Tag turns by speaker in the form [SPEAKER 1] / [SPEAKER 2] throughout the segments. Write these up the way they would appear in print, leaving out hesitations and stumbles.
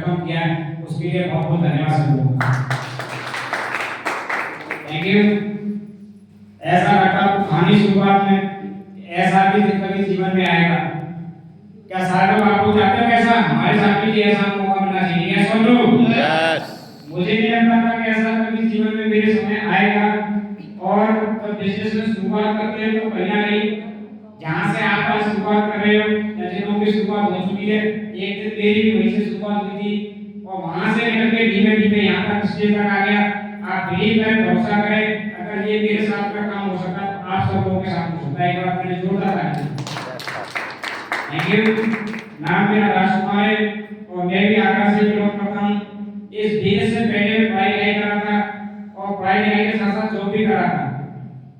[SPEAKER 1] Welcome किया है, उसके लिए बहुत बहुत धन्यवाद सब लोगों का। Thank you. ऐसा लगता है कहानी शुरुआत में ऐसा भी कभी जीवन में आएगा क्या? सारे लोग आपको चाहते हैं कैसा हमारे साथ भी ऐसा मौका मिलना चाहिए? यस और नो?
[SPEAKER 2] यस।
[SPEAKER 1] मुझे नहीं लगता था कि ऐसा कभी जीवन में मेरे समय आएगा। और जब बिजनेस में शुरुआत करते हैं तो कहीं ना कहीं जहाँ से आप आज शुरुआत कर रहे हो या जिन लोगों की शुरुआत हो चुकी है, एक दिन मेरी भी वहीं से शुरुआत हुई थी और वहाँ से निकल के धीमे धीमे यहाँ तक स्टेज तक आ गया। आप बिलीव करें, भरोसा करें, अगर ये मेरे साथ में काम हो सकता है तो आप सब लोगों के साथ हो सकता है। एक बार अपने जोरदार ताली। Thank you. नाम मेरा राजकुमार है और मैं भी आकाश से बिलोंग करता हूँ। इस बिजनेस से पहले मैं पढ़ाई नहीं करा था और पढ़ाई नहीं के साथ साथ जॉब भी करा था।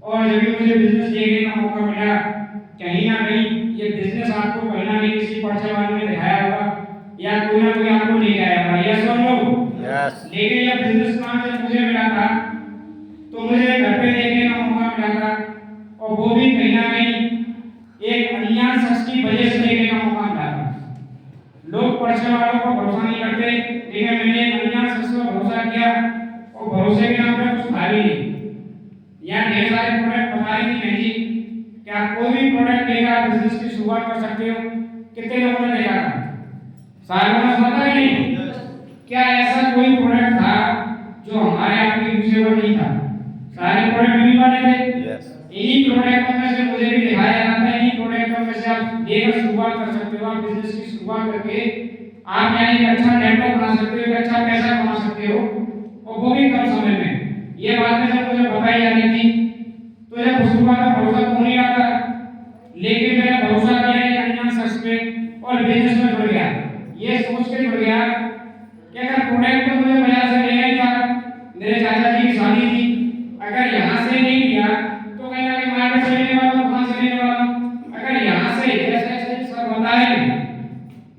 [SPEAKER 1] और जब भी मुझे बिजनेस देखने का मौका मिला, कहीं ना कहीं ये बिजनेस आपको कहीं ना कहीं किसी परिचय में दिखाया होगा या कोई ना कोई आपको ले आया होगा। यस और नो?
[SPEAKER 2] यस।
[SPEAKER 1] लेकिन ये बिजनेस काम जब मुझे मिला था तो मुझे घर पे देखने का मौका मिला था और वो भी कहीं ना कहीं एक अनजान शख्स की वजह से देखने का मौका मिला था। लोग परिचय वालों को भरोसा नहीं करते, लेकिन मैंने एक अनजान शख्स पर भरोसा किया और भरोसे के नाम पे कुछ भारी नहीं या ढेर सारे प्रोडक्ट बता रही थी जी कि आप कोई भी प्रोडक्ट लेकर बिजनेस की शुरुआत कर सकते हो। कितने लोगों ने देखा था? सारे लोगों ने सुना था नहीं? क्या ऐसा कोई प्रोडक्ट था जो हमारे आपके यूजेबल नहीं था? सारे प्रोडक्ट यूज वाले थे।
[SPEAKER 2] यस।
[SPEAKER 1] इन्हीं प्रोडक्टों में से मुझे भी दिखाया जाता है, इन्हीं प्रोडक्टों में से आप लेकर शुरुआत कर सकते हो। आप बिजनेस की शुरुआत करके आप यहाँ एक अच्छा नेटवर्क बना सकते हो, एक अच्छा पैसा कमा सकते हो और वो भी कम समय में। ये बातें जब मुझे बताई जाती थी तो जब शुरुआत में भरोसा तो नहीं आता, लेकिन मैंने भरोसा किया एक अनजान शख्स पे और बिजनेस में जुड़ गया। ये सोच के जुड़ गया कि अगर प्रोडक्ट तो मुझे बाजार से लेना ही था, मेरे चाचा जी की शादी थी, अगर यहाँ से नहीं लिया तो कहीं ना कहीं मार्केट से लेने वाला हूँ, कहाँ से लेने वाला हूँ? अगर यहाँ से जैसे सर बताए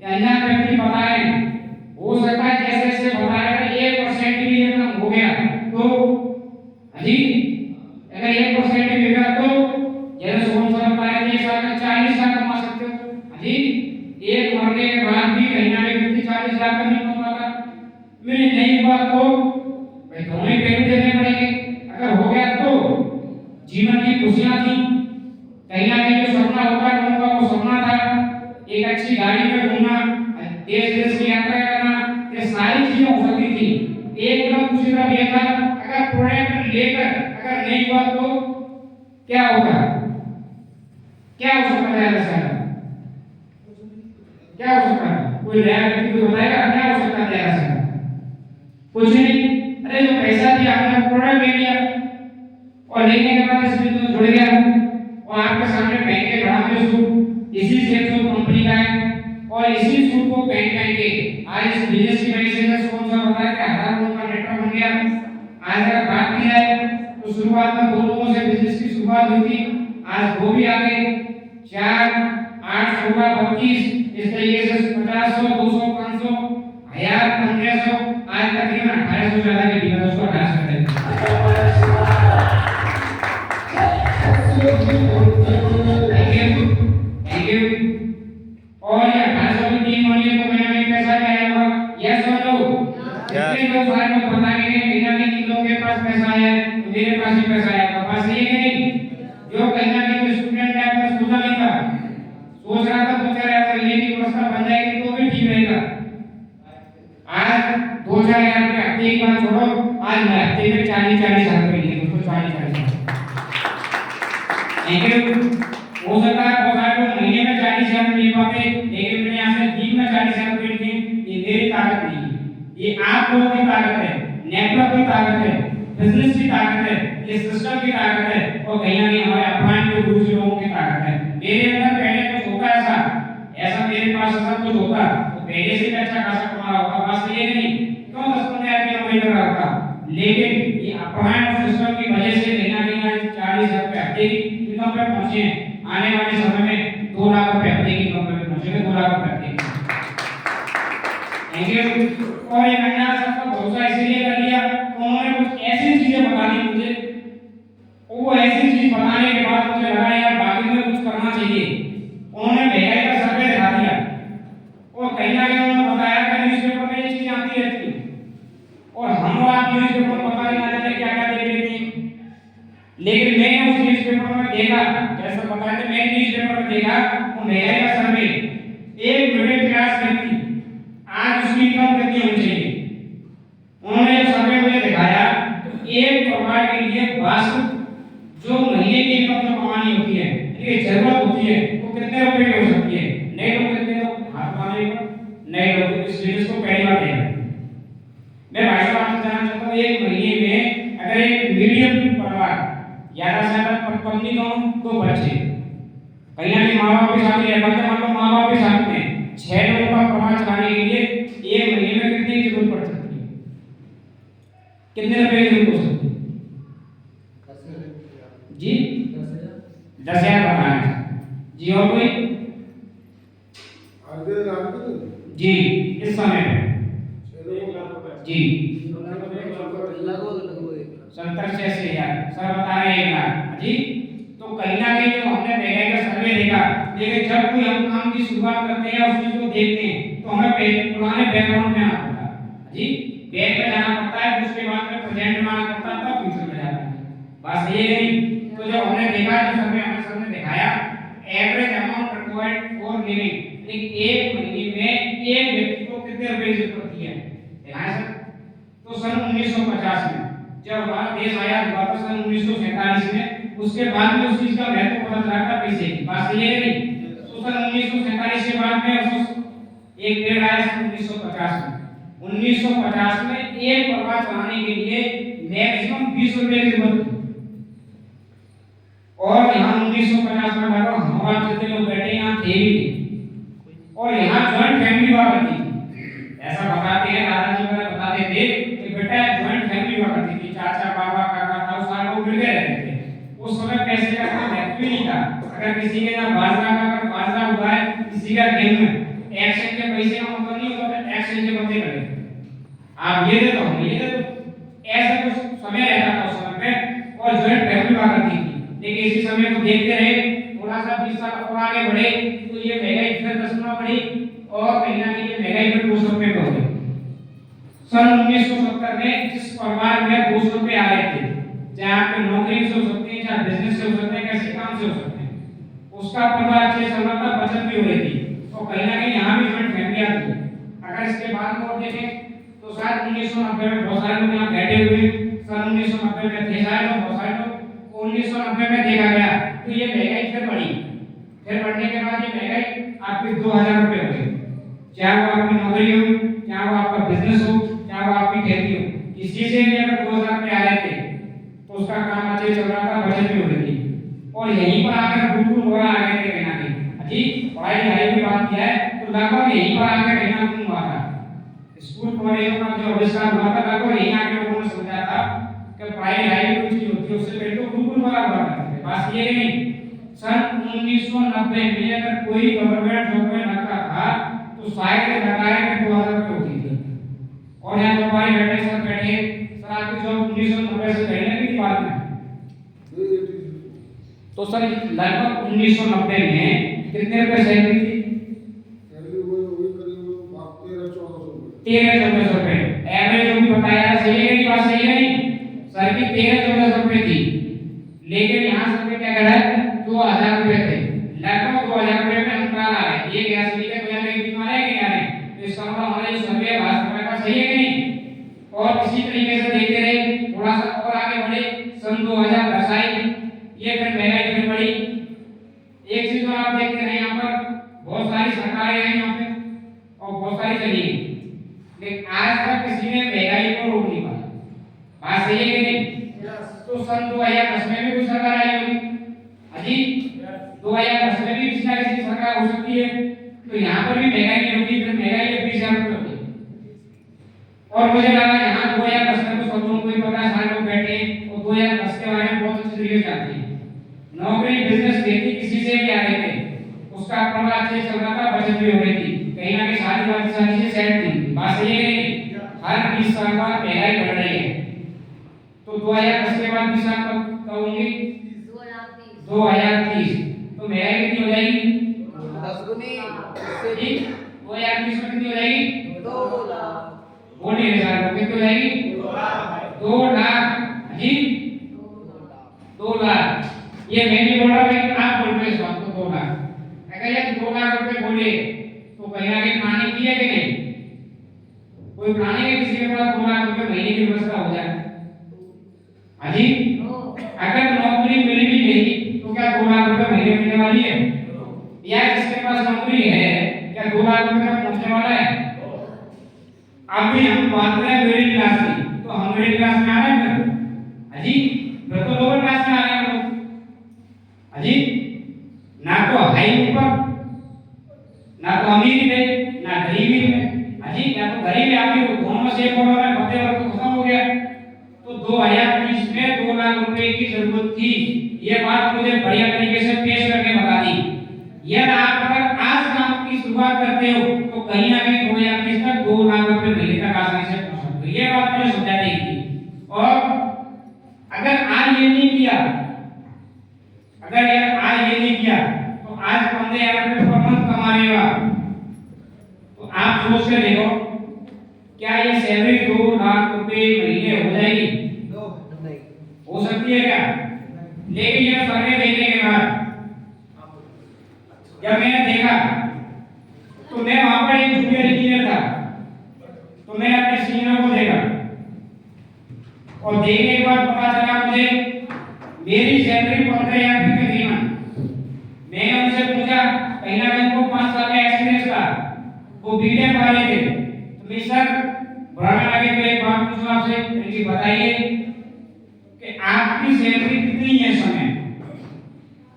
[SPEAKER 1] या अनजान व्यक्ति बताए, हो सकता है जैसे जैसे बताया 1% के लिए कम हो गया तो जी, अगर 1% भी बिगड़ा तो जैसे सोम सर बताया कि 1 साल में 40 लाख कमा सकते हो। जी, एक मरने के बाद भी कहीं ना कहीं व्यक्ति 40 लाख का नहीं कमा पाता। मेरी नहीं हुआ तो भाई दोनों ही पहलू देने पड़ेंगे। अगर हो गया तो जीवन की खुशियां थी, कहीं ना कहीं जो सपना होता है लोगों का वो सपना था, एक अच्छी गाड़ी में घूमना, देश देश की यात्रा करना, ये सारी चीजें हो सकती थी। एक तरफ दूसरी तरफ ये था अगर प्रोडक्ट लेकर अगर नहीं हुआ तो क्या होगा? क्या हो सकता है? ऐसा क्या हो सकता है? कोई नया व्यक्ति को बताएगा क्या हो सकता है? ऐसा कुछ नहीं। अरे जो पैसा दिया हमने प्रोडक्ट ले लिया और लेने के बाद इस बिजनेस में जुड़ गया और आपके सामने पहन के खड़ा हूं सूट, इसी सेल सूट कंपनी का है और इसी सूट को पहन के आज इस बिजनेस की वजह से स्पॉन्सर बताया कि 1000 लोगों का नेटवर्क बन गया। आज अगर बात की जाए तो शुरुआत में 2 लोगों से बिजनेस की शुरुआत हुई थी, आज 2 भी आ गए, 4, 8, 16, 32, इस तरीके से 50, 100, 200, 500, 1000, 1500, आज तकरीबन 1800 से ज्यादा के बिजनेस को क्रॉस कर दिया। Thank you. और ये 1800 की टीम होनी है तो मैंने पैसा क्या आएगा? यस और नो? कितने लोग सारे लोग बताएंगे बिना किसी लोगों के पास पैसा आया है तो मेरे पास भी पैसा आएगा? पास है कि नहीं? जो कहीं ना कहीं स्टूडेंट लाइफ में सोचा नहीं था, सोच रहा था तो रहा था ये की व्यवस्था बन जाएगी तो भी ठीक रहेगा। आज 2000 रुपये हफ्ते की बात छोड़ो, आज मैं हफ्ते में 40-40 हजार रुपये लिए दोस्तों, 40-40। Thank you. हो सकता है बहुत सारे लोग महीने में 40,000 रुपये ले पाते, लेकिन मैंने यहाँ से दिन में 40,000 रुपये लिए। ये मेरी ताकत नहीं है, ये आप लोगों की ताकत है, नेटवर्क की ताकत है, बिजनेस की ताकत है, ये सिस्टम की ताकत है और कहीं ना कहीं हमारे अपमान के दूसरे लोगों की ताकत है। मेरे अंदर पहले कुछ होता ऐसा मेरे पास ऐसा कुछ होता तो पहले से भी अच्छा खासा कमा होगा। बात सही है नहीं? क्यों 10-15 की कमाई कर रहा होता, लेकिन ये अपमान और सिस्टम की वजह से कहीं ना कहीं 40,000 रुपये हफ्ते की इनकम पे पहुंचे हैं। आने वाले समय में 2 लाख रुपए हफ्ते की इनकम पे पहुंचेंगे, 2 लाख रुपए हफ्ते की। Thank you. और ये मैंने सबका भरोसा इसलिए कर लिया तो उन्होंने कुछ ऐसी चीजें बता दी मुझे, वो ऐसी चीज बताने के बाद मुझे लगा यार बाकी में कुछ करना चाहिए। उन्होंने महंगाई का सर्वे दिखा दिया और कहीं ना कहीं उन्होंने बताया कि न्यूज़पेपर में ये चीजें आती रहती है और हम और आप न्यूज़पेपर में पता नहीं जाते क्या क्या देख लेते हैं। लेकिन मैंने उस न्यूज़पेपर में देखा, जैसा बताया था, मैंने न्यूज़पेपर में देखा वो महंगाई का सर्वे, एक मिडिल क्लास व्यक्ति आज उसकी इनकम कितनी होनी चाहिए। उन्होंने जब सर्वे मुझे दिखाया तो एक परिवार के लिए वास्तविक जो महीने की इनकम जो कमानी होती है, ये जरूरत होती है, वो कितने रुपए की हो सकती है। नए लोग कितने लोग हाथ मारेगा, नए लोग इस बिजनेस को पहली बार देगा। मैं भाई साहब आपसे जानना चाहता हूँ, एक महीने में अगर एक मीडियम परिवार, ज्यादा से ज्यादा पत्नी दो बच्चे, कहीं ना कहीं माँ बाप के साथ ही रहते हैं, मतलब माँ बाप के साथ में 6 लोगों का परिवार चलाने के लिए एक महीने में कितनी जरूरत पड़ सकती है, कितने रुपए की जरूरत हो सकती है जी? 10,000 बताएं जी। और कोई जी? इस समय जी 70 से 80,000 सर बता रहे हैं 1 लाख जी। तो कहीं ना कहीं जो हमने महंगाई का सर्वे देखा, लेकिन जब कोई हम काम की शुरुआत करते हैं उस चीज को देखते हैं तो हमें पुराने बैकग्राउंड में आना पड़ता है जी, बैक में जाना पड़ता है, उसके बाद में प्रेजेंट में आना पड़ता है, तब फ्यूचर में जाना है। बस ये नहीं। तो जब हमने देखा, जो सर्वे हमें सर ने दिखाया, average amount required for living, एक महीने में एक व्यक्ति को कितने रुपए की जरूरत होती है, ध्यान सर। तो सन 1950 में जब हमारा देश आजाद हुआ था, सन 1947 में, उसके बाद में उस चीज का महत्व पता चला था पैसे की, बात ये नहीं। तो सन 1947 के बाद में एक डेढ़ आया सन 1950 में। 1950 में एक परिवार चलाने के लिए मैक्सिमम 20 रुपए की जरूरत थी। और यहाँ 1950 में लगभग हमारा जितने लोग बैठे यहाँ थे भी, और यहाँ जॉइंट फैमिली हुआ करती थी। ऐसा बताते हैं, दादाजी वगैरह बताते थे कि बेटा जॉइंट फैमिली हुआ करती थी, चाचा बाबा काका ताऊ सारे लोग मिल के रहते थे। उस समय पैसे का कोई महत्व नहीं था। अगर किसी के यहाँ बाजरा हुआ है, किसी का गेहूं है, एक्सचेंज के पैसे का मतलब नहीं होता, एक्सचेंज के बदले करे आप ये दे दो हम ये दे दो, ऐसा कुछ समय रहता था उस समय पे, और जॉइंट फैमिली हुआ करती थी। लेकिन इसी समय को देखते रहे, थोड़ा सा 20 साल और आगे बढ़े तो ये महंगाई फिर 10 गुना बढ़ी और कहीं ना कहीं ये महंगाई फिर 200 रुपए पे हो गई। सन 1970 में जिस परिवार में 200 रुपए आ रहे थे, चाहे आपके नौकरी से हो सकते हैं, चाहे बिजनेस से हो सकते हैं, कैसे काम से हो सकते हैं, उसका परिवार अच्छे चल रहा था, बचत भी हो रही थी, तो कहीं ना कहीं यहाँ भी जॉइंट फैमिली आती है। अगर इसके बाद में और देखें तो शायद 1990 में बहुत सारे लोग यहाँ बैठे हुए, सन 1990 में थे सारे लोग, बहुत सारे लोग। 1990 में देखा गया तो ये महंगाई फिर बढ़ी, फिर बढ़ने के बाद ये महंगाई आपकी 2000 रुपए हो गई। चाहे वो आपकी नौकरी हो, चाहे वो आपका बिजनेस हो, चाहे वो आपकी खेती हो, किसी से भी अगर 2000 रुपए आ रहे थे तो उसका काम अच्छे चल रहा था, बचत भी हो रही थी। और यहीं पर आकर बिल्कुल हो रहा आगे थे कहीं ना कहीं जी, पढ़ाई लिखाई की बात किया है तो लगभग यहीं पर आकर कहीं ना कहीं हुआ था। स्कूल कॉलेजों का जो आविष्कार हुआ था, लगभग यहीं आके लोगों ने समझा था कि पढ़ाई लिखाई कोई चीज होती है, उससे पहले तो बिल्कुल बड़ा हुआ करते थे। बात ये नहीं, सन 1990 में अगर कोई गवर्नमेंट जॉब में लगता था तो शायद लगाए में 2000 रुपए होती थी। और यहाँ जो हमारे बैठे सर आपकी जॉब 1990 से पहले की बात है, तो सर लगभग 1990 में कितने रुपए सैलरी थी? 13-14 रुपए एवरेज जो भी बताया, सही है कि बात सही है नहीं? सर की 13-14 रुपए थी, लेकिन यहाँ सर क्या कह रहा है 2000 रुपए थे, लगभग 2000 रुपए में अंतराल आ रहा है। ये गैस लीकेज 2001 में आ रहा है कि नहीं आ रहा है? तो इसका मतलब हमारा ये सर्वे भारत का सही है कि नहीं? और इसी तरीके से देखते रहे, थोड़ा सा और आगे बढ़े, सन 2010 आई, ये फिर महंगाई फिर बढ़ी। एक चीज और आप देखते रहे, यहाँ पर बहुत सारी सरकारें आई यहाँ पे और बहुत सारी चली गई, लेकिन आज तक किसी ने महंगाई को रोक नहीं पाया। बात सही है कि नहीं? तो सन 2010 में भी कोई सरकार आई होगी अजी, 2010 में भी किसी ना किसी सरकार हो सकती है, तो यहाँ पर भी महंगाई नहीं होगी, फिर महंगाई 20,000 रुपए होगी। और मुझे लगा यहाँ 2010 में तो सब लोगों को ही पता है, सारे लोग बैठे और 2010 के बारे में बहुत अच्छी तरीके से जानते हैं। नौकरी बिजनेस खेती किसी से भी आ रहे थे, उसका परिवार अच्छे चल रहा था, बचत भी हो रही थी, कहीं ना कहीं सारी बात सारी से सेट थी। बात सही है कि नहीं? हर 20 साल बाद महंगाई बढ़ रही है, तो 2010 के बाद 20 साल कब होंगी? 2030। तो महंगाई कितनी हो जाएगी?
[SPEAKER 2] 10 गुनी।
[SPEAKER 1] 2030 में कितनी हो जाएगी?
[SPEAKER 2] 2
[SPEAKER 1] बोलिए सर कितनी हो जाएगी 2 लाख जी 2 लाख। ये मैं नहीं बोल रहा लेकिन आप बोल रहे हो आपको 2 लाख। अगर ये 2 लाख रुपए बोले तो कहीं ना कहीं प्लानिंग की है कि नहीं? कोई प्लानिंग है किसी के पास 2 लाख रुपए महीने की व्यवस्था हो जाए? हाँ जी अगर नौकरी मिल भी गई तो क्या 2 लाख रुपए महीने मिलने वाली है? या जिसके पास नौकरी है क्या 2 लाख रुपए तक पहुंचने वाला है? अभी हम बात करें मिडिल क्लास की तो हम मिडिल क्लास में आ रहे हैं फिर अजी फिर तो लोअर क्लास में आ रहे हैं हम लोग अजी ना तो हाई ऊपर ना तो अमीरी में ना गरीबी में अजी या तो गरीबी आदमी को दोनों से एक होना है मध्य वर्ग तो खत्म हो गया। तो 2020 में 2 लाख रुपए की जरूरत थी। ये बात मुझे बढ़िया तरीके से पेश करके बता दी। यदि आप अगर आज काम की शुरुआत करते हो तो कहीं ना कहीं 2020 तक 2 लाख रुपए महीने तक आसानी से पहुंच सकते हो। ये बात मुझे समझा दी थी। और अगर आज ये नहीं किया अगर यार आज ये नहीं किया तो आज 15,000 रुपए पर मंथ कमा रहे हो आप तो आप सोच के देखो क्या ये सैलरी 2 लाख रुपए महीने हो जाएगी? हो सकती है क्या? लेकिन ये सर्वे देखने के बाद जब मैंने देखा तो मैं वहां पर एक जूनियर इंजीनियर था तो मैंने अपने सीनियर को देखा और देखने के बाद पता चला मुझे मेरी सैलरी 15,000 थी तकरीबन। मैंने उनसे पूछा कहीं ना कहीं को 5 साल का एक्सपीरियंस था वो बीटेक वाले थे तो मैं सर बुराना लगे तो एक बात पूछूं आपसे इनकी बताइए कि आपकी सैलरी कितनी है इस समय?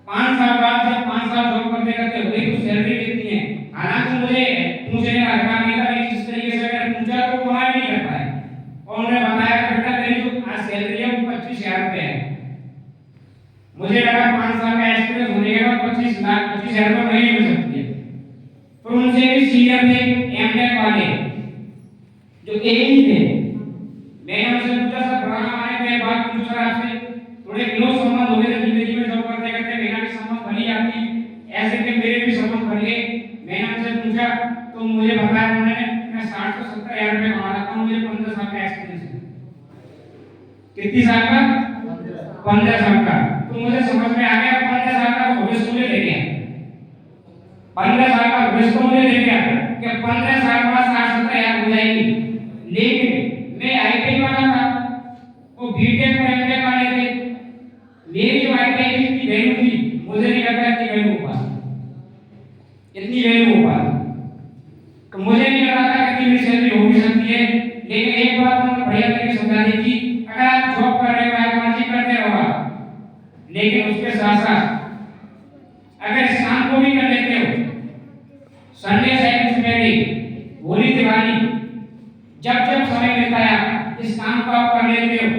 [SPEAKER 1] 5 साल बाद जब 5 साल जॉब करते करते हुई तो सैलरी कितनी है? हालांकि मुझे पूछने का अधिकार नहीं था लेकिन जिस तरीके से अगर पूछा तो मना नहीं कर पाए और उन्होंने बताया कि बेटा मेरी जो आज सैलरी है वो 25,000 रुपए है। मुझे लगा 5 साल का एक्सपीरियंस होने के बाद 25,000 रुपए नहीं मिल सकती है। तो उनसे भी सीनियर थे एमटेक वाले जो एई थे मैंने उनसे पूछा सर पुराना आने पे बात पूछूं सर आपसे थोड़े क्लोज संबंध हो गए थे जिंदगी में जॉब करते करते मेरा भी संबंध बन ही जाती है ऐसे कि मेरे भी संबंध बन गए। मैंने उनसे पूछा तो मुझे बताया उन्होंने मैं 60 से 70,000 रुपए कमा रहा हूं मुझे 15 साल का एक्सपीरियंस है। कितनी साल का? 15 साल का। तो मुझे समझ में आ गया 15 साल का भविष्य मुझे दे गया 15 साल का भविष्य मुझे दे गया कि 15 साल बाद 60-70,000 हो जाएगी। लेकिन मैं आईटी वाला था वो बीटेक और एमटेक वाले थे। मेरी जो आईटी की इतनी वैल्यू थी मुझे नहीं लगता इतनी वैल्यू हो पाती तो मुझे नहीं लगा था कि मेरी सैलरी हो भी सकती है। लेकिन एक बात उन्होंने बढ़िया तरीके समझा दी थी अगर आप जॉब कर रहे हो आप मर्जी करते रहो लेकिन उसके साथ साथ अगर इस काम को भी कर लेते हो संडे सैटरडे होली दिवाली जब जब समय मिलता है इस काम को आप कर लेते हो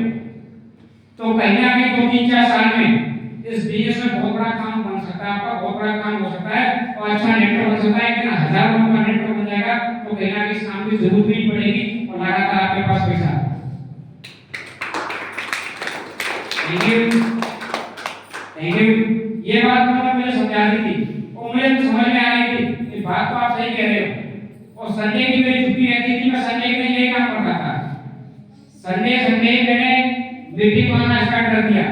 [SPEAKER 1] तो कहीं ना कहीं 2-3-4 साल में इस बिजनेस में बहुत बड़ा काम बन सकता है आपका बहुत बड़ा काम हो सकता है और अच्छा नेटवर्क बन सकता है। इतना हजारों लोगों का नेटवर्क बन जाएगा तो कहीं ना कहीं इस काम की जरूरत नहीं पड़ेगी और लगातार आपके पास पैसा। थैंक यू ये बात उन्होंने मुझे समझा दी थी और मुझे समझ में आ रही थी कि बात तो आप सही कह रहे हो। और संडे की मेरी छुट्टी रहती थी मैं संडे के दिन यही काम करता था। संडे मैंने मीटिंग करना स्टार्ट कर दिया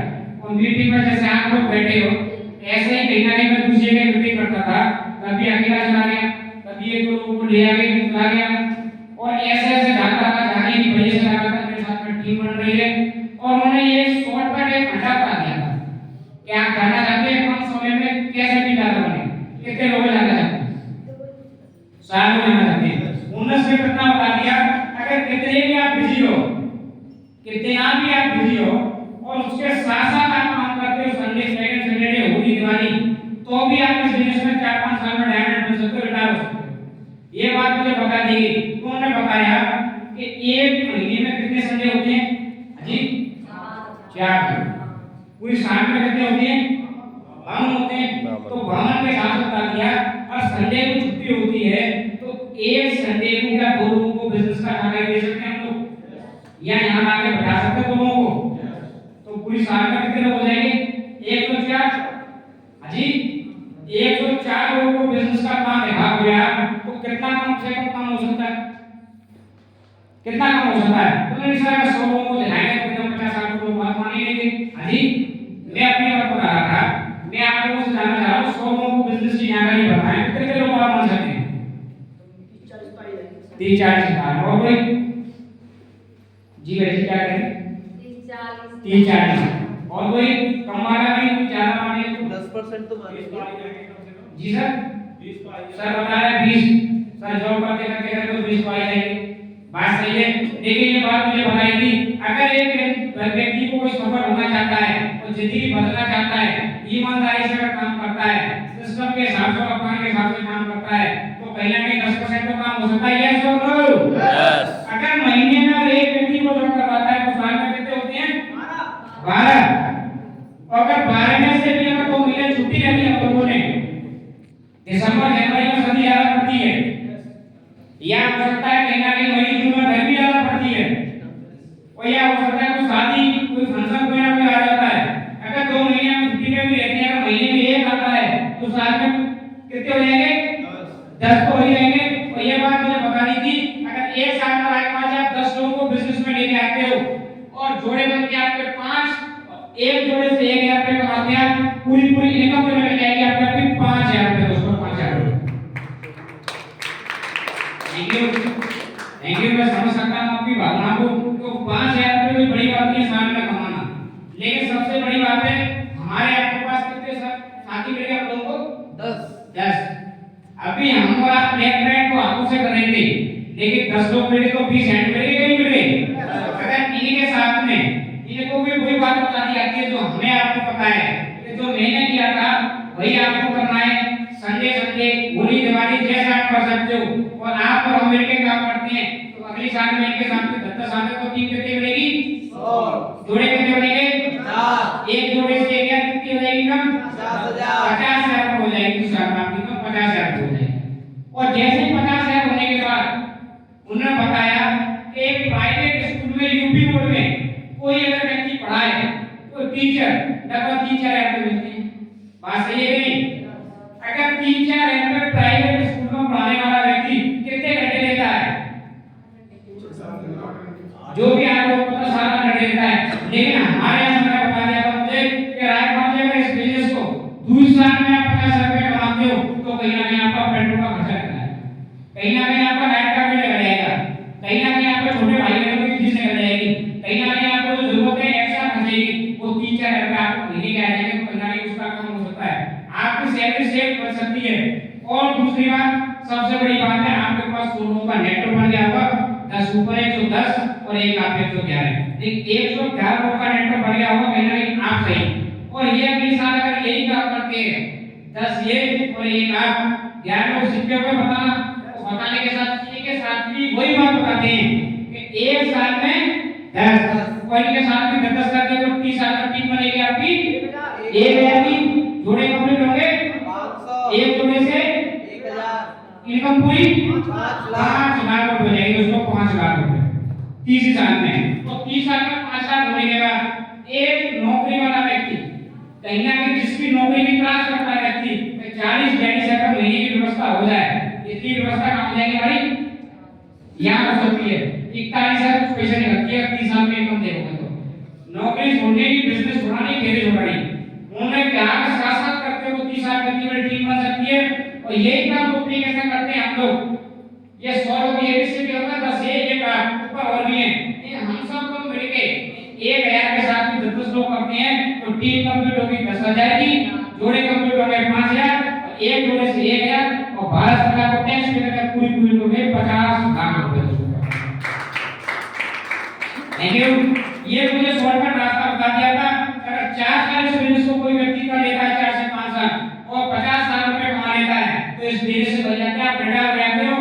[SPEAKER 1] और मीटिंग में जैसे आप लोग बैठे हो ऐसे ही कहीं ना कहीं मैं दूसरे की मीटिंग करता था। कभी अकेला चला गया कभी एक दो लोगों को ले आ गया चला गया और ऐसे जाता था जाने की वजह से लगा था मेरे साथ में टीम बन रही है और उन्होंने ये शॉर्टकट एक घंटा बता दिया था कि आप जाना चाहते हैं कम समय में कैसे टीम ज्यादा बने कितने लोग जाना चाहते हैं 7 लोग जाना चाहते हैं 19 में कितना बता दिया। अगर कितने भी आप बिजी हो कितना भी आप बिजी हो और उसके साथ साथ आप काम करते हो संडे सैटरडे होली दिवाली तो भी आप इस बिजनेस में 4-5 साल में डायमंड बन सकते हो रिटायर हो सकते हो। ये बात मुझे बता दी गई तो उन्होंने बताया कि एक महीने में कितने संडे होते हैं जी 4 पूरी साल में कितने होते हैं 52 होते हैं। तो 52 के साथ बता दिया और संडे को छुट्टी होती है तो एक संडे को क्या 2 लोगों को बिजनेस का खाना दे सकते हैं हम लोग या यहाँ आके बैठा सकते हैं 2 लोगों को तो पूरी साल में कितने लोग हो जाएंगे 104 जी 104 लोगों को बिजनेस का काम देखा गया तो कितना कम से कम हो सकता है कितना कम हो सकता है? तो नहीं सर 100 लोगों को दिखाएंगे तो एकदम 50-60 लोग बात मान ही लेंगे। हाँ जी, मैं अपनी बात बता रहा था, मैं आप लोगों से जानना चाह रहा हूँ 100 लोगों को बिजनेस की जानकारी बताएं तो कितने लोग बात मान सकते हैं? 30-40 हजार। और कोई? जी भाई क्या करें? 30-40। और कोई कम वाला नहीं, ज्यादा माने तो
[SPEAKER 2] 10% तो मान
[SPEAKER 1] जी सर 20 सर बता रहे हैं 20 सर जॉब करते करते तो 20 पाई जाएगी। बात सही है, लेकिन ये बात मुझे बताई थी, अगर एक व्यक्ति को कोई सफल होना चाहता है और जिंदगी बदलना चाहता है, ईमानदारी से अगर काम करता है, सिस्टम के हिसाब से और प्लान के हिसाब से काम करता है, तो कहीं ना कहीं 10% तो काम हो सकता है। यस और नो? यस। अगर महीने में एक व्यक्ति को जॉब करवाता है तो साल में कितने होते हैं? 12। और अगर 12 में से भी अगर 2 महीने छुट्टी रहती है लोगों ने, दिसंबर जनवरी में सर्दी ज्यादा पड़ती है, या हो सकता है कहीं ना कहीं मई जून में गर्मी ज्यादा पड़ती है, और या हो सकता है कोई शादी कोई फंक्शन कोई ना कोई आ जाता है, अगर 2 महीने में छुट्टी में भी रहती है, अगर महीने में एक आता है तो साल में कितने हो जाएंगे? 10 तो हो ही जाएंगे। और ये बात मुझे बतानी थी, अगर एक साल में आप 10 लोगों को बिजनेस में लेके आते हो और जोड़े बन के आपके 5, एक जोड़े से 1000 रुपए कमाते हैं, पूरी इनकम जो मिल जाएगी आपके आपकी 5000 रुपए। दोस्तों 5000 रुपए। थैंक यू मैं समझ सकता हूं आपकी भावना को, तो 5000 रुपए कोई बड़ी बात नहीं साल में कमाना, लेकिन सबसे बड़ी बात है हमारे आपके पास कितने साथी मिल गए आप लोगों को? 10। अभी हम और आप लेफ्ट को हाथों से करेंगे, लेकिन 10 लोग मिले तो 20 हैंड मिलेंगे नहीं मिलेंगे? अगर इन्हीं के साथ में इनको भी वही बात बता दी जाती है जो हमें आपको पता है कि जो मैंने किया था वही आपको करना है। संडे होली दिवाली जैसा आप कर सकते हो, और आप और हम मिलकर काम करते हैं तो अगली साल में इनके साथ में 10 साल में तो टीम कितनी बनेगी? 100। जोड़े कितने बनेंगे? 4। एक जोड़े से एक कितनी हो जाएगी कम? 50,000 हो जाएगी। दूसरा आपकी कम 50,000 हो जाएगी। और जैसे 50,000 होने के बाद उन्होंने बताया कि एक प्राइवेट स्कूल में यूपी बोर्ड में कोई अगर व्यक्ति पढ़ाए तो टीचर लगभग 3-4 रुपए मिलते हैं। बात सही है नहीं? अगर 3-4 रुपए प्राइवेट स्कूल में पढ़ाने वाला व्यक्ति कितने घंटे लेता है? जो भी आप लोग पता सारा घंटे लेता है, लेकिन हमारे यहाँ मैंने बता दिया था मुझे कि रायपुर में इस बिजनेस को दूसरा में आप 50 रुपए कमाते हो तो कहीं ना कहीं आपका पेट्रोल का खर्चा लगता है, कहीं ना कहीं आपका लाइट का बिल लग जाएगा, कहीं ना कहीं आपके छोटे भाई बहनों की फीस निकल जाएगी, कहीं ना कहीं आपको जो जरूरत है एक्स्ट्रा खर्चेगी, वो 3-4 रुपए आपको महीने के आ जाएंगे, तो कहीं ना कहीं उसका कम हो सकता है, आपकी सैलरी सेव कर सकती है। और दूसरी बात सबसे बड़ी बात है, आपके पास सोनों का नेटवर्क बन गया होगा, 10 ऊपर 110 और एक आप 111, एक 111 लोगों का नेटवर्क बन गया होगा, कहीं ना कहीं आप सही। और ये अगले साल अगर यही काम करते हैं 10 ये और 1 आप 11 लोग सिक्के पे बताना, तो बताने के साथ भी वही बात बताते हैं कि एक साल में 10 और इनके साथ भी 10 करके तो 30 साल तक टीम बनेगी आपकी 1000 की। जोड़े कंप्लीट होंगे 500, एक जोड़े से 1000, इनकम पूरी 5 लाख रुपए हो जाएगी। उसको 5 लाख रुपए 30 साल में, तो 30 साल में 5 लाख होने के बाद एक नौकरी वाला व्यक्ति कहीं ना कहीं जिसकी नौकरी की तलाश करता है व्यक्ति 40-42 हजार महीने की व्यवस्था हो जाए, इतनी व्यवस्था कहाँ हो जाएगी भाई? यहाँ हो सकती है 41,000 कुछ पैसे निकलती है 30 साल में इनकम देखोगे तो। नौकरी छोड़ने की बिजनेस छोड़ानी खेल छोड़ानी, उन्होंने क्या साथ साथ करते हो 30 साल की बड़ी टीम बन सकती है। और यही काम कंपनी कैसे करते हैं हम लोग, ये 100 लोग ये से भी होगा 10 एक ऊपर और भी है, हम सब लोग मिलके 1000 के साथ में 10 लोग करते हैं तो टीम कंप्लीट होगी 10,000 की, जोड़े कंप्लीट हो गए 5,000, एक जोड़े से 1,000 और भारत सरकार को टैक्स पे लगा पूरी हो गए 50 लाख रुपए। Thank you. ये मुझे शॉर्टकट रास्ता बता दिया था। अगर 4 साल इस बिजनेस को कोई व्यक्ति कर लेता है 4 से 5 साल और 50 लाख रुपए कमा लेता है तो इस बिजनेस से बन जाते हैं। आप बेटा रहते हो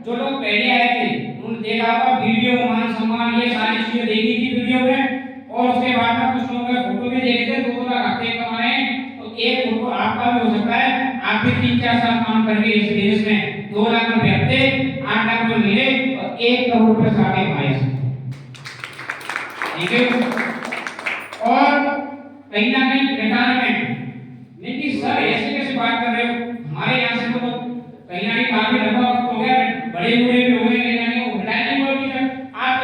[SPEAKER 1] जो लोग पहले आए थे उन्होंने देखा होगा वीडियो मान सम्मान ये सारी चीजें देखी थी वीडियो में, और उसके बाद में कुछ लोगों ने फोटो भी देखे थे 2 लाख हफ्ते कमा रहे हैं, तो एक फोटो आपका भी हो सकता है। आप भी 3-4 साल काम करके इस बिजनेस में 2 लाख रुपए हफ्ते 8 लाख रुपए महीने और 1 करोड़ रुपए साथ कमाए। ठीक है। और कहीं ना कहीं रिटायरमेंट नहीं कि सर ऐसे कैसे बात कर रहे हो, हमारे यहाँ से तो कहीं ना कहीं काफी लंबा वक्त हो गया, बड़े बूढ़े भी हो गए, यानी वो रिटायरिंग हो गई। आप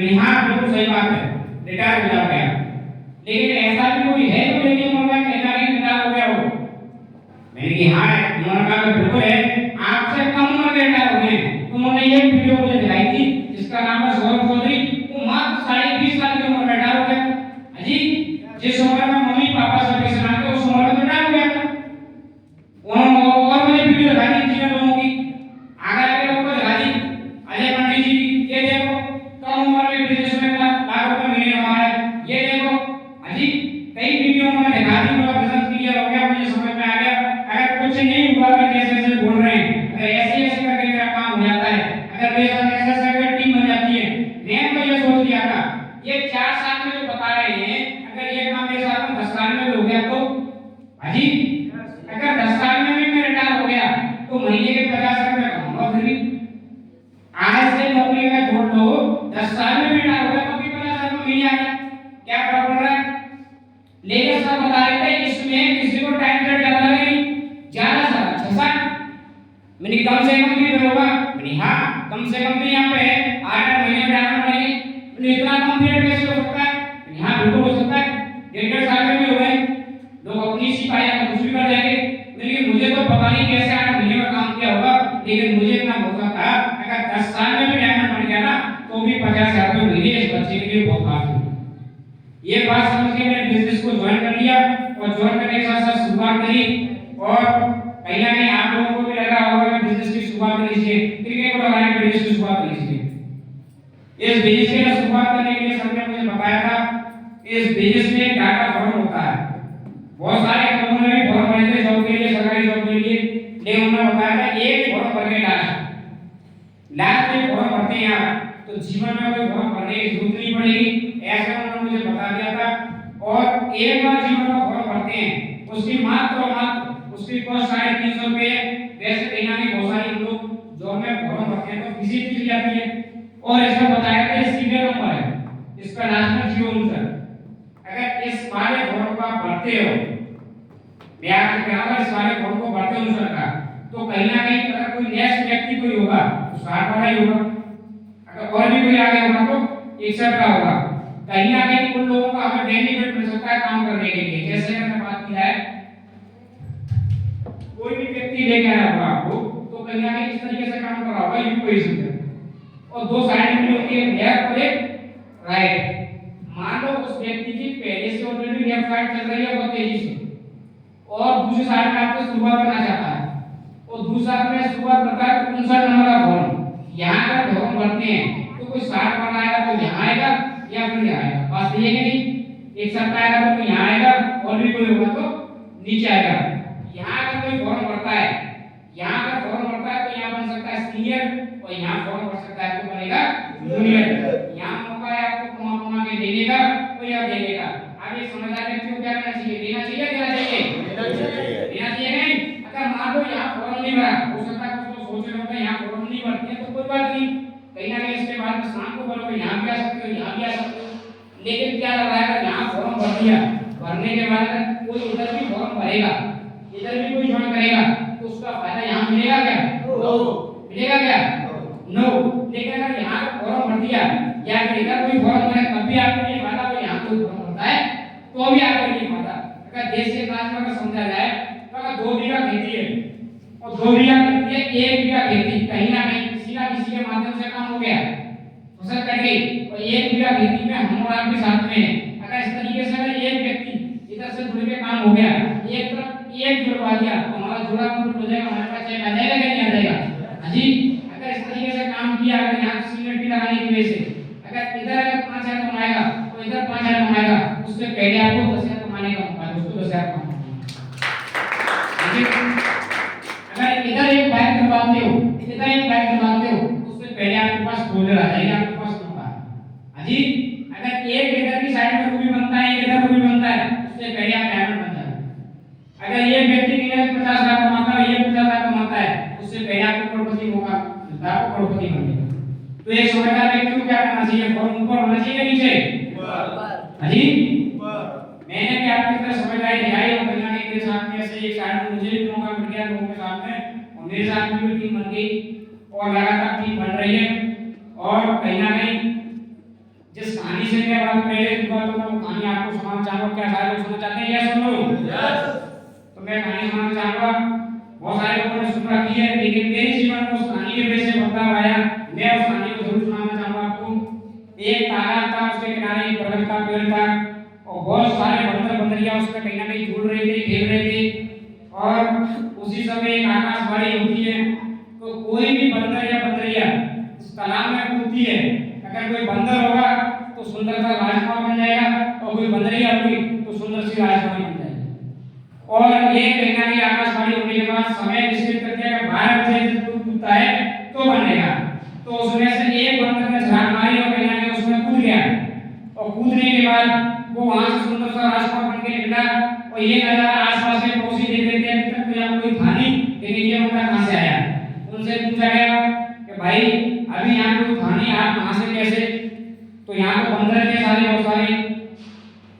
[SPEAKER 1] तो यहाँ बिल्कुल सही बात है, रिटायर हो जाओगे आप। लेकिन ऐसा भी कोई है जो मेरी उम्र में कहता है रिटायर हो गया हो? मैंने कि हाँ उन्होंने कहा कि बिल्कुल है, आपसे कम उम्र के रिटायर हो गए। उन्होंने ये वीडियो मुझे दिखाई थी जिसका नाम है सौरभ चौधरी, वो मात्र 20.5 साल की उम्र में रिटायर हो गया। जी जिस उम्र में मम्मी पापा सब पैसे मांगते उस उम्र में रिटायर हो गया था। उन्होंने और मुझे वीडियो दिखाई थी जिन लोगों की आगे के लोगों को दिखाई थी, अजय पंडित जी ये देखो कम उम्र में बिजनेस में लाख रुपए महीने कमा रहा है, ये देखो। अजी कई वीडियो में दिखा दी, पूरा बिजनेस क्लियर हो गया, मुझे समझ में आ गया। अगर कुछ नहीं हुआ कि कैसे ऐसे बोल रहे हैं, अगर ऐसे ऐसे करके मेरा काम हो जाता है, अगर मेरे साथ ऐसे ऐसे करके टीम बन जाती है, मैं तो ये सोच लिया था ये 4 साल में जो बता रहे हैं, अगर ये काम मेरे साथ 10 साल में हो गया तो अजी अगर 10 साल में भी मैं रिटायर हो गया तो महीने के 50 रुपए कमाऊंगा। फिर भी आज से नौकरी का छोड़ दो, 10 साल में भी रिटायर हो गया तो भी 50 रुपए महीने आ गया, क्या फर्क पड़ रहा है? लेकिन सब बता रहे थे इसमें किसी को टाइम पीरियड ज्यादा लगे नहीं, ज्यादा सारा 6 साल। मैंने कम से कम भी होगा, मैंने हाँ कम से कम भी यहाँ पे 8 महीने में डालना पड़ेगा। मैंने इतना कम पीरियड कैसे हो सकता है? यहाँ बिल्कुल हो सकता है, 1.5 साल में भी हो गए, लोग अपनी सिपाही का कुछ भी कर जाएंगे। लेकिन मुझे तो पता नहीं कैसे 8 महीने में काम किया होगा, लेकिन मुझे इतना भरोसा था अगर 10 साल में भी डायमंड बन गया ना तो भी 50,000 रुपए महीने इस बच्चे के लिए बहुत काफी। ये बात समझ के मैंने बिजनेस को ज्वाइन कर लिया और ज्वाइन करने के साथ साथ शुरुआत करी। और कहीं ना कहीं आप लोगों को भी लग रहा होगा कि बिजनेस की शुरुआत करनी चाहिए, क्रिकेट को लगाने के बिजनेस की शुरुआत करनी चाहिए। इस बिजनेस की शुरुआत करने के लिए सबने मुझे बताया था इस बिजनेस में डाटा फॉर्म होता है। बहुत सारे लोगों ने भी फॉर्म भरे थे जॉब के लिए, सरकारी जॉब के लिए, लेकिन उन्होंने बताया था एक फॉर्म भर के लास्ट में फॉर्म भरते हैं आप तो जीवन में कोई फॉर्म भरने की जरूरत नहीं पड़ेगी, ऐसा उन्होंने मुझे बता दिया था। और एक बार जीवन में फॉर्म भरते हैं उसकी मात्र और मात्र उसकी कॉस्ट 350 रुपए है। वैसे कहीं ना कहीं बहुत सारे लोग जॉब में फॉर्म भरते हैं तो किसी चीज जाती है। और इसमें बताया था सीरियल नंबर है, इसका लास्ट में 0 सर। अगर इस वाले फॉर्म को आप भरते हो, मैं आपसे कह रहा हूं इस वाले फॉर्म को भरते हो सर का, तो कहीं ना कहीं अगर कोई नेक्स्ट व्यक्ति कोई होगा तो 60 वाला ही होगा, अगर और भी कोई आगे होगा तो 61 का होगा। कहीं ना कहीं उन लोगों का हमें बेनिफिट मिल सकता है काम करने के लिए। जैसे मैंने बात की है कोई भी व्यक्ति लेके आया होगा आपको तो कहीं ना कहीं इस तरीके से काम कर रहा होगा यू पोजीशन पे, और 2 साइड में होती है लेफ्ट और एक राइट। मान लो उस व्यक्ति की पहले से ऑलरेडी लेफ्ट साइड चल रही है बहुत तेजी से और दूसरी साइड में आपको शुरुआत करना चाहता है और दूसरा में शुरुआत करता है 59 नंबर का फॉर्म। यहाँ पर फॉर्म भरते हैं तो कोई 60 वाला आएगा तो यहाँ आएगा या फिर यहाँ आएगा, बात सही है कि नहीं? एक साथ आएगा तो यहाँ आएगा और भी कोई होगा तो नीचे आएगा। यहाँ अगर कोई फॉर्म भरता है, यहाँ अगर फॉर्म भरता है तो यहाँ बन सकता है सीनियर और यहाँ फॉर्म भर सकता है तो बनेगा जूनियर। यहाँ मौका है आपको कमा के देने का तो या देने का। आप ये समझदार व्यक्ति को क्या करना चाहिए? देना चाहिए, देना चाहिए, देना चाहिए नहीं। अगर मान लो यहाँ फॉर्म नहीं भरा, हो सकता है कुछ लोग सोच रहे होंगे यहाँ फॉर्म नहीं भरते हैं तो कोई बात नहीं, कहीं ना कहीं इसके बाद में शाम को बोलोगे यहाँ भी आ सकते हो, यहाँ भी आ सकते हो। लेकिन क्या लग रहा है अगर यहाँ फॉर्म भर दिया, भरने के बाद कोई उधर भी फॉर्म भरेगा, इधर भी कोई ज्वाइन करेगा तो उसका फायदा यहाँ मिलेगा क्या? नो। मिलेगा क्या? नो। लेकिन अगर यहाँ फॉर्म भर दिया या फिर इधर कोई फॉर्म भरे तब भी आपके लिए फायदा, और यहाँ कोई फॉर्म भरता है तो भी आपके लिए फायदा। अगर देश के काज में अगर समझा जाए तो अगर 2 बीघा खेती है और 2 बीघा खेती है, 1 बीघा खेती कहीं ना कहीं किसी ना किसी के माध्यम से काम हो गया, फसल कट गई और 1 बीघा खेती में हम और आप भी साथ में हैं। अगर इस तरीके से अगर एक व्यक्ति इधर से जुड़ के काम हो गया, एक तरफ एक जुड़वा दिया तो हमारा जुड़ा कंप्लीट हो जाएगा, हमारे पास चेक आ जाएगा कि नहीं आ जाएगा? हाँ जी। अगर इस तरीके से काम किया, अगर यहाँ सीमेंट लगाने की वजह से अगर इधर अगर 5,000 कमाएगा तो इधर 5,000 कमाएगा, उससे पहले आपको 10,000 कमाने का मौका है, उसको 10,000 कमाना। अगर इधर एक बाइक करवाते हो, इधर एक बाइक करवाते हो, उससे पहले आपके पास 2,000 आ जाएगा, आपके पास मौका है। हाँ जी। अगर एक इधर की साइड में रूबी बनता है, एक इधर रूबी बनता है, उससे पहले आप डायमंड बन जाओगे। अगर ये व्यक्ति 50,000 कमाता है, ये 50,000 कमाता है, उससे पहले आपको करोड़पति मौका मिलता है, आपको करोड़पति बनने का। तो एक समझदार व्यक्ति को क्या करना चाहिए? फॉर्म ऊपर होना चाहिए नीचे? ऊपर। हाँ जी। मैंने भी आपकी तरह समझदारी दिखाई और कहीं ना कहीं मेरे साथ में ऐसे एक साइड में मुझे भी मौका मिल गया लोगों के साथ में, और मेरे साथ में भी टीम बन गई और लगातार टीम बन रही है। और कहीं ना कहीं जिस कहानी से मैं बड़ा प्रेरित हुआ तो मैं वो कहानी आपको सुनाना चाहूंगा। क्या सारे लोग सुनना चाहते हैं? यस और नो? यस। तो मैं कहानी सुनाना चाहूंगा। बहुत सारे लोगों ने सुन रखी है, लेकिन मेरे जीवन में उस कहानी के वजह से बदलाव आया। मैं उस कहानी को जरूर सुनाना चाहूंगा आपको। एक तालाब था, उसके किनारे एक बरगद का पेड़ था और बहुत सारे बंदर बंदरिया उसमें कहीं ना कहीं झूल रहे थे, खेल रहे थे। और उसी समय एक आकाशवाणी होती है, तो कोई भी बंदर या बंदरिया इस तालाब में कूदती है, अगर कोई बंदर होगा तो सुंदर सा राजकुमार बन जाएगा और कोई बंदरिया होगी तो सुंदर सी राजकुमारी बन जाएगी। और ये कहीं ना कहीं आकाशवाणी होने के बाद समय निश्चित कर दिया कि 12 बजे जब कोई कूदता है तो बनेगा। तो उसमें से एक बंदर ने छलांग मारी और कहीं ना कहीं उसमें कूद गया और कूदने के बाद वो वहां से सुंदर सा राजकुमार बन के निकला। और ये नजारा आसपास के पड़ोसी देख रहे थे, अभी तक तो यहाँ कोई था नहीं, लेकिन ये बंदा कहां से आया? उनसे पूछा गया कि भाई अभी यहाँ कोई था नहीं, आप कहां से कैसे? तो यहाँ तो बंदर थे सारे बहुत सारे।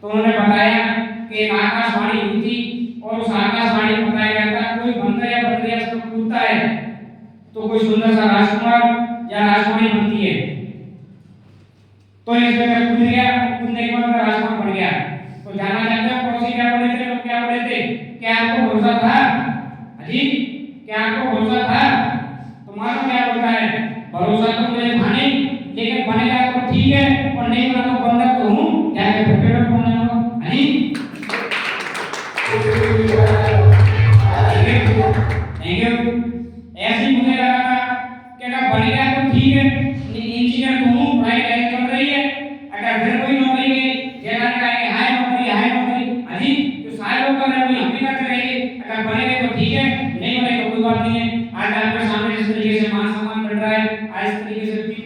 [SPEAKER 1] तो उन्होंने बताया कि एक आकाशवाणी हुई थी और उस आकाशवाणी में बताया गया था कोई बंदर या बंदरिया इसमें कूदता है तो कोई सुंदर सा राजकुमार या राजकुमारी बनती है। तो इसमें मैं कूद गया, कूदने के बाद मैं राजकुमार बन गया। तो जाना चाहते हो पड़ोसी क्या बोले थे, लोग क्या बोले थे? क्या आपको भरोसा था? अजी क्या आपको भरोसा था? तुम्हारा क्या होता है? भरोसा तो मुझे था नहीं, लेकिन बनेगा तो ठीक है और नहीं बना तो बंदर तो हूं, क्या मैं प्रिपेयर होना होगा? अजी थैंक यू। ऐसे ही मुझे लगा था कि अगर बन गया तो ठीक है, इंजीनियर तो हूं, पढ़ाई चल रही है, अगर फिर कोई नौकरी के जगह कहेंगे हाय नौकरी, अजी जो सारे लोग कर रहे हैं वही हम भी करते रहेंगे। अगर बनेगा तो ठीक है, नहीं बने तो कोई बात नहीं है। आज आपके सामने जिस तरीके से मान सम्मान मिल रहा है, आज इस तरीके से